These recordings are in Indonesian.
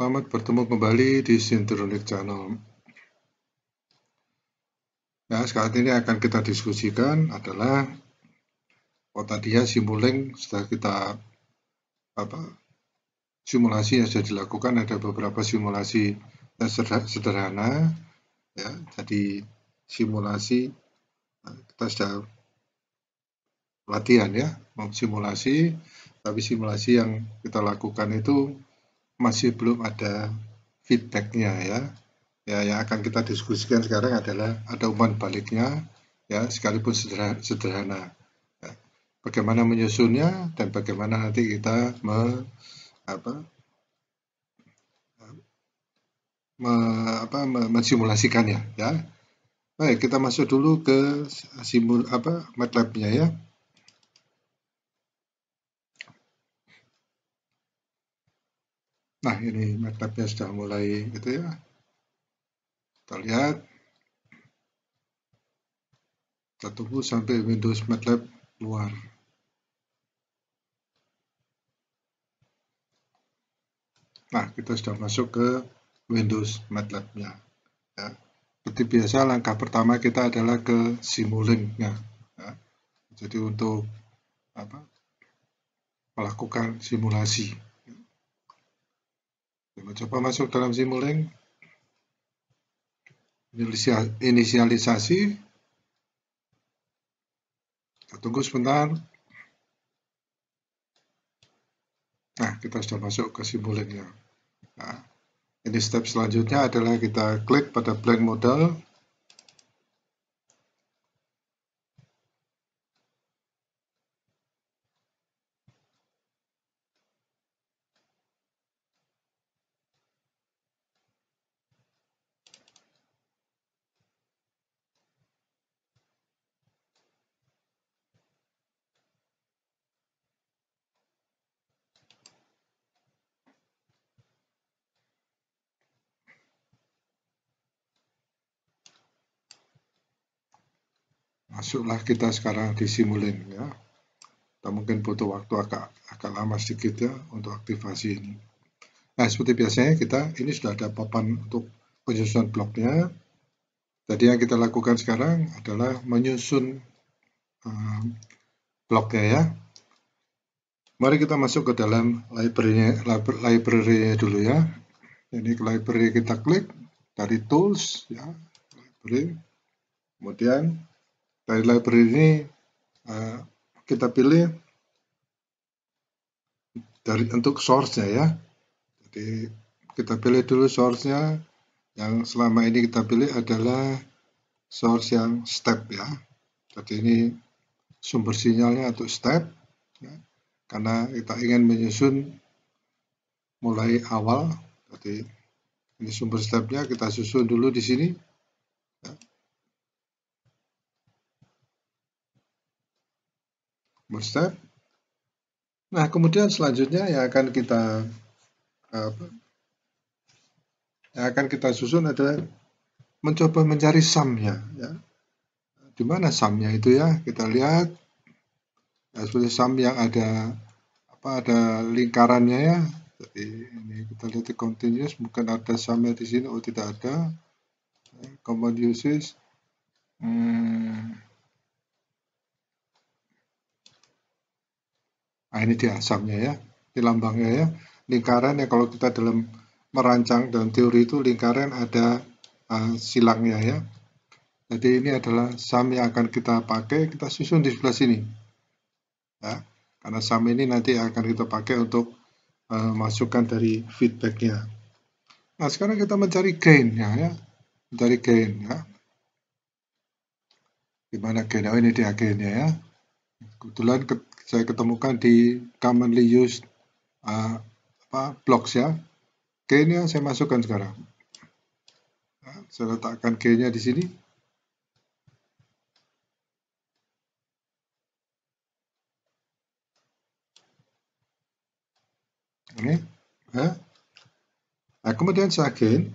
Selamat bertemu kembali di Syntronic Channel. Ya, saat ini akan kita diskusikan adalah tadi ya Simulink sudah kita simulasi yang sudah dilakukan, ada beberapa simulasi yang sederhana ya. Jadi simulasi kita sudah latihan ya, simulasi, tapi simulasi yang kita lakukan itu masih belum ada feedbacknya ya. Ya, yang akan kita diskusikan sekarang adalah ada umpan baliknya ya, sekalipun sederhana ya. Bagaimana menyusunnya dan bagaimana nanti kita mensimulasikannya ya. Baik, kita masuk dulu ke MATLAB-nya ya. Nah, ini MATLAB-nya sudah mulai gitu ya. Kita lihat. Kita tunggu sampai Windows MATLAB keluar. Nah, kita sudah masuk ke Windows MATLAB-nya. Ya. Seperti biasa, langkah pertama kita adalah ke Simulink-nya. Ya. Jadi untuk melakukan simulasi. Kita coba masuk dalam Simulink. Inisialisasi. Kita tunggu sebentar. Nah, kita sudah masuk ke Simulink-nya. Nah, ini step selanjutnya adalah kita klik pada blank model. Masuklah kita sekarang di Simulink ya. Kita mungkin butuh waktu agak lama sedikit ya untuk aktivasi ini. Nah, seperti biasanya ini sudah ada papan untuk penyusunan bloknya. Jadi yang kita lakukan sekarang adalah menyusun bloknya ya. Mari kita masuk ke dalam library-nya dulu ya. Ini ke library kita klik dari tools ya, library. Kemudian dari library ini kita pilih untuk source-nya ya. Jadi kita pilih dulu source-nya. Yang selama ini kita pilih adalah source yang step ya. Jadi ini sumber sinyalnya untuk step ya. Karena kita ingin menyusun mulai awal. Jadi ini sumber stepnya kita susun dulu di sini ya. Sumber step. Nah, kemudian selanjutnya yang akan kita susun adalah mencoba mencari sum-nya ya. Di mana sum-nya itu ya? Kita lihat ya, seperti sum yang ada lingkarannya ya. Jadi ini kita lihat di continuous, mungkin ada sum-nya di sini. Oh, tidak ada. Common uses. Nah, ini dia sum-nya ya. Ini lambangnya ya. Lingkaran ya, kalau kita dalam merancang dalam teori itu lingkaran ada silangnya ya. Jadi ini adalah sum yang akan kita pakai, kita susun di sebelah sini. Ya, karena sum ini nanti akan kita pakai untuk masukkan dari feedbacknya. Nah, sekarang kita mencari gain-nya ya. Mencari gain ya. Gimana gain? Oh, ini dia gain-nya ya. Kebetulan saya ketemukan di commonly used blocks ya. Gain-nya saya masukkan sekarang. Nah, saya letakkan gain-nya di sini. Ini ya. Nah, kemudian saya gain,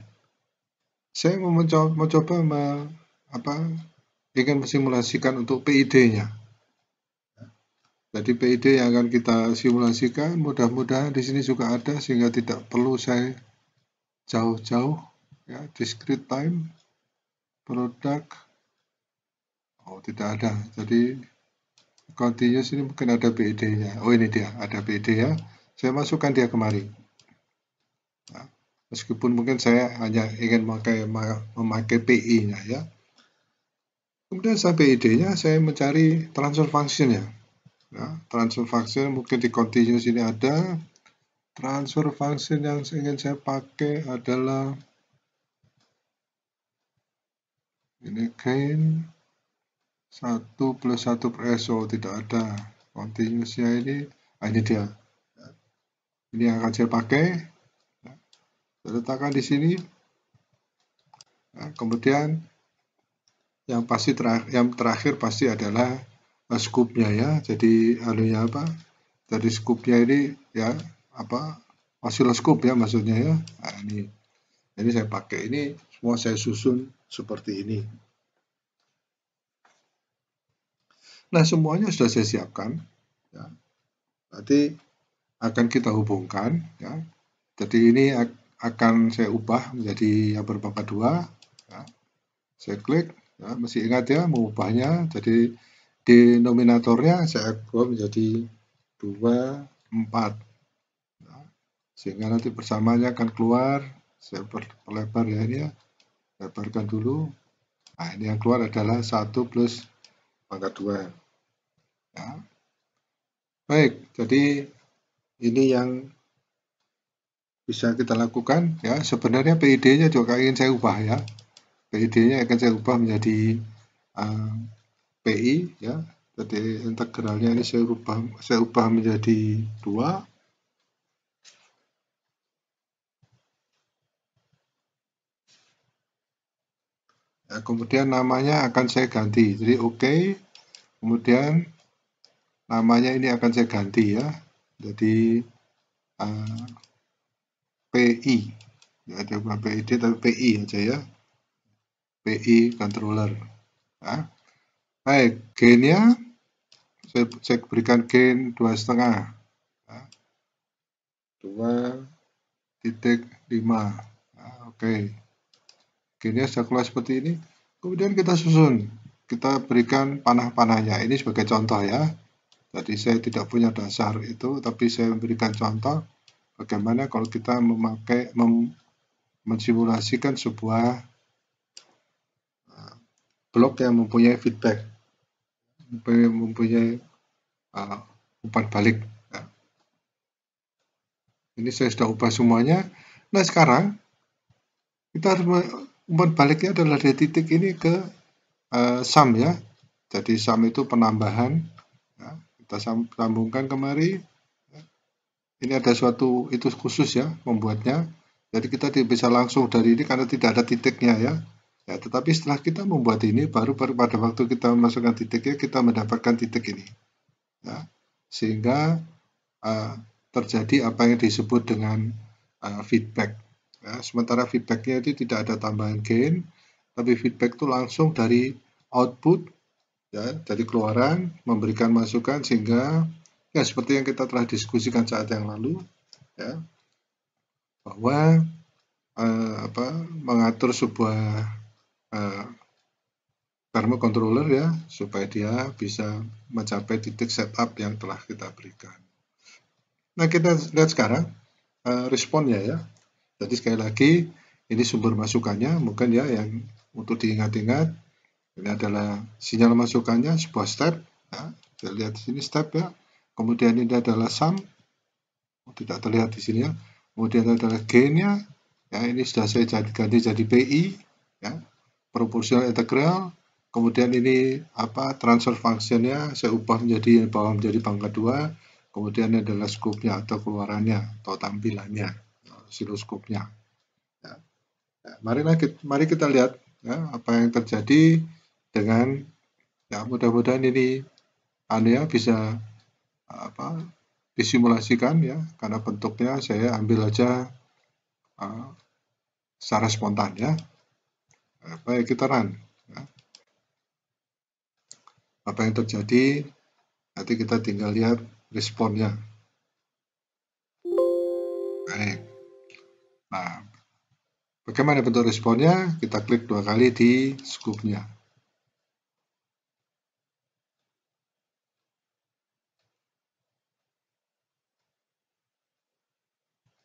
saya mau mencoba ingin mensimulasikan untuk PID-nya. Jadi PID yang akan kita simulasikan, mudah-mudahan di sini juga ada sehingga tidak perlu saya jauh-jauh ya, discrete time, produk, oh tidak ada, jadi continuous ini mungkin ada PID-nya. Oh ini dia, ada PID ya. Saya masukkan dia kemari. Nah, meskipun mungkin saya hanya ingin memakai PI-nya ya. Kemudian sampai PID-nya saya mencari transfer function-nya. Nah, transfer function mungkin di continuous ini ada. Transfer function yang ingin saya pakai adalah ini gain 1 plus 1 per SO, tidak ada. Continuous-nya ini dia. Ini yang akan saya pakai. Saya letakkan di sini. Nah, kemudian yang terakhir pasti adalah scoop-nya ya. Jadi anunya apa? Dari scoop-nya ini ya apa? Oscilloscope ya maksudnya ya. Nah, ini saya pakai, ini semua saya susun seperti ini. Nah, semuanya sudah saya siapkan ya. Nanti akan kita hubungkan ya. Jadi ini akan saya ubah menjadi yang berpangkat 2 ya. Saya klik ya, masih ingat ya mengubahnya, jadi denominatornya saya ubah menjadi 2, 4 ya. Sehingga nanti bersamanya akan keluar. Saya perlebar ya ini ya, lebarkan dulu. Nah, ini yang keluar adalah 1 plus pangkat 2 ya. Baik, jadi ini yang bisa kita lakukan ya. Sebenarnya PID-nya juga ingin saya ubah ya. PID-nya akan saya ubah menjadi PI ya. Jadi integralnya ini saya ubah menjadi 2. Ya, kemudian namanya akan saya ganti. Jadi oke. Kemudian namanya ini akan saya ganti ya. Jadi PI. Ya, ada bukan PID tapi PI aja ya. PI controller. Ya. Baik, gain-nya saya berikan gain 2,5. Ya. 2,5. Nah, oke. Gain-nya sudah keluar seperti ini. Kemudian kita susun. Kita berikan panah-panahnya. Ini sebagai contoh ya. Jadi saya tidak punya dasar itu, tapi saya memberikan contoh bagaimana kalau kita mensimulasikan sebuah blok yang mempunyai feedback, mempunyai umpan balik. Ya. Ini saya sudah ubah semuanya. Nah sekarang kita harus umpan baliknya adalah dari titik ini ke sum ya. Jadi sum itu penambahan. Ya. Kita sambungkan kemari. Ini ada suatu itu khusus ya membuatnya. Jadi kita tidak bisa langsung dari ini karena tidak ada titiknya ya. Ya, tetapi setelah kita membuat ini, baru pada waktu kita memasukkan titiknya, kita mendapatkan titik ini. Ya. Sehingga terjadi apa yang disebut dengan feedback. Ya, sementara feedbacknya itu tidak ada tambahan gain, tapi feedback itu langsung dari output, ya, dari keluaran, memberikan masukan sehingga ya seperti yang kita telah diskusikan saat yang lalu, ya, bahwa mengatur sebuah thermocontroller ya supaya dia bisa mencapai titik setup yang telah kita berikan. Nah kita lihat sekarang responnya ya. Jadi sekali lagi ini sumber masukannya mungkin ya yang untuk diingat-ingat, ini adalah sinyal masukannya sebuah step ya. Kita lihat di sini step ya. Kemudian ini adalah sum, tidak terlihat di sini ya. Kemudian adalah gain-nya ya, ini sudah saya ganti jadi PI ya, proporsional integral. Kemudian ini transfer function-nya saya ubah menjadi bawah menjadi pangkat 2. Kemudian adalah scope-nya atau keluarannya atau tampilannya, oscilloscope-nya. Ya. Ya, mari kita lihat ya, apa yang terjadi dengan ya mudah-mudahan ini bisa disimulasikan ya, karena bentuknya saya ambil aja secara spontan ya. Baik, kita run. Ya. Apa yang terjadi, nanti kita tinggal lihat responnya. Baik. Nah, Bagaimana bentuk responnya? Kita klik 2 kali di scoop-nya.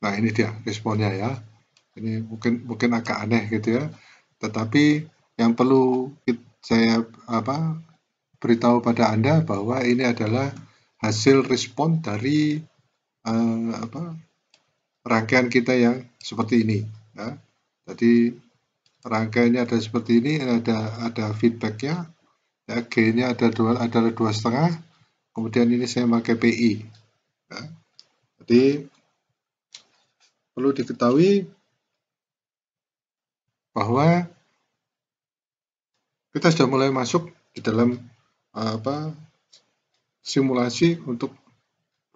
Nah, ini dia responnya ya. Ini mungkin agak aneh gitu ya. Tetapi yang perlu saya beritahu pada Anda bahwa ini adalah hasil respon dari rangkaian kita yang seperti ini. Ya. Jadi rangkaiannya ada seperti ini, ada feedbacknya, ya, G-nya adalah 2,5, kemudian ini saya pakai PI. Ya. Jadi perlu diketahui bahwa kita sudah mulai masuk di dalam simulasi untuk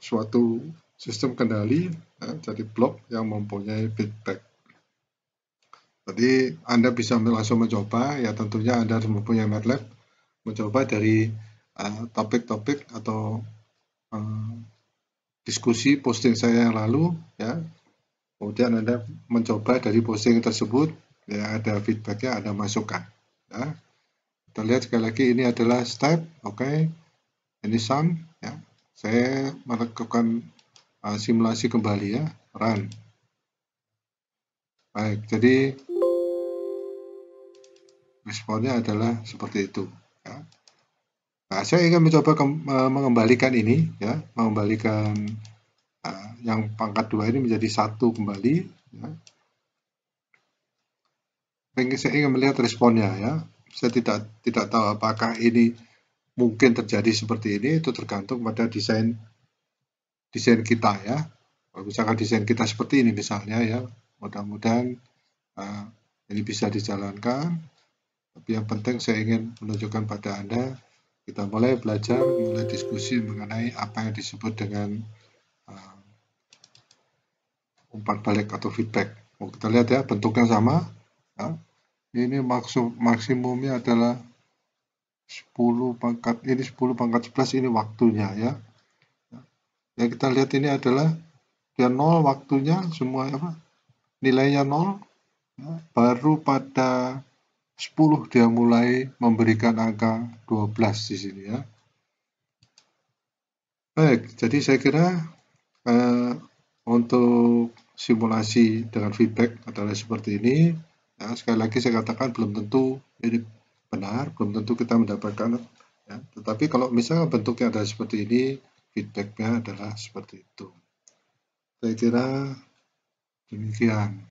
suatu sistem kendali, ya, jadi blok yang mempunyai feedback. Jadi Anda bisa langsung mencoba, ya tentunya Anda harus mempunyai MATLAB, mencoba dari topik-topik atau diskusi posting saya yang lalu, ya. Kemudian Anda mencoba dari posting tersebut, ya ada feedbacknya, ada masukan. Ya. Kita lihat sekali lagi ini adalah step, oke. Ini sum, ya. Saya melakukan simulasi kembali ya, run. Baik, jadi responnya adalah seperti itu. Ya. Nah, saya ingin mencoba mengembalikan ini, ya, mengembalikan yang pangkat 2 ini menjadi 1 kembali. Ya. Saya ingin melihat responnya ya. Saya tidak tahu apakah ini mungkin terjadi seperti ini, itu tergantung pada desain kita ya. Kalau misalkan desain kita seperti ini misalnya ya, mudah-mudahan ini bisa dijalankan. Tapi yang penting saya ingin menunjukkan pada Anda, kita mulai belajar, mulai diskusi mengenai apa yang disebut dengan umpan balik atau feedback. Kita lihat ya, bentuknya sama. Ya. Ini maksimumnya adalah 10 pangkat, ini 10 pangkat 11, ini waktunya ya. Ya kita lihat ini adalah dia 0 waktunya, semua nilainya 0, ya. Baru pada 10 dia mulai memberikan angka 12 di sini ya. Baik, jadi saya kira untuk simulasi dengan feedback adalah seperti ini. Ya, sekali lagi saya katakan belum tentu ini benar, belum tentu kita mendapatkan. Ya. Tetapi kalau misalnya bentuknya adalah seperti ini, feedbacknya adalah seperti itu. Saya kira demikian.